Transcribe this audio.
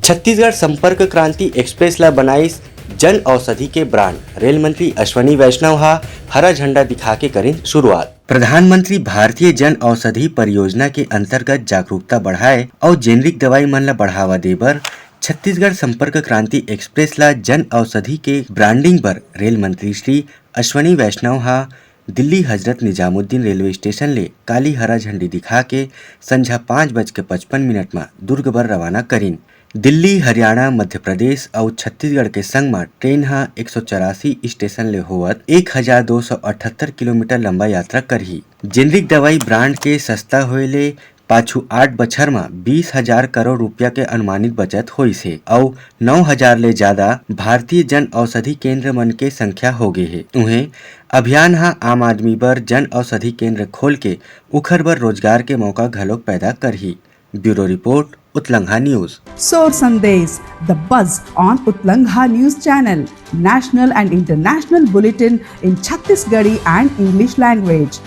छत्तीसगढ़ संपर्क क्रांति एक्सप्रेस ला बनाइस जन औषधि के ब्रांड। रेल मंत्री अश्वनी वैष्णव हरा झंडा दिखा के करें शुरुआत। प्रधानमंत्री भारतीय जन औषधि परियोजना के अंतर्गत जागरूकता बढ़ाए और जेनरिक दवाई मन ला बढ़ावा दे बर छत्तीसगढ़ संपर्क क्रांति एक्सप्रेस ला जन औषधि के ब्रांडिंग पर रेल मंत्री श्री अश्वनी वैष्णव दिल्ली हजरत निजामुद्दीन रेलवे स्टेशन ले काली हरा झंडी दिखा के संझा 5:55 में दुर्ग बर रवाना करीन। दिल्ली, हरियाणा, मध्य प्रदेश और छत्तीसगढ़ के संग में ट्रेन 184 स्टेशन ले होवत 1278 किलोमीटर लंबा यात्रा करही। जेनरिक दवाई ब्रांड के सस्ता होए ले पाछू 8 बछर में 20,000 करोड़ रुपया के अनुमानित बचत होइस हे और 9,000 ले ज्यादा भारतीय जन औषधि केंद्र मन के संख्या हो गए हे। उन्हें अभियान आम आदमी बर जन औषधि केंद्र खोल के उखर बर रोजगार के मौका घलोक पैदा करही। Bureau report, Utlangha News. Soar Sandesh, the buzz on Utlangha News Channel, national and international bulletin in Chhattisgarhi and English language.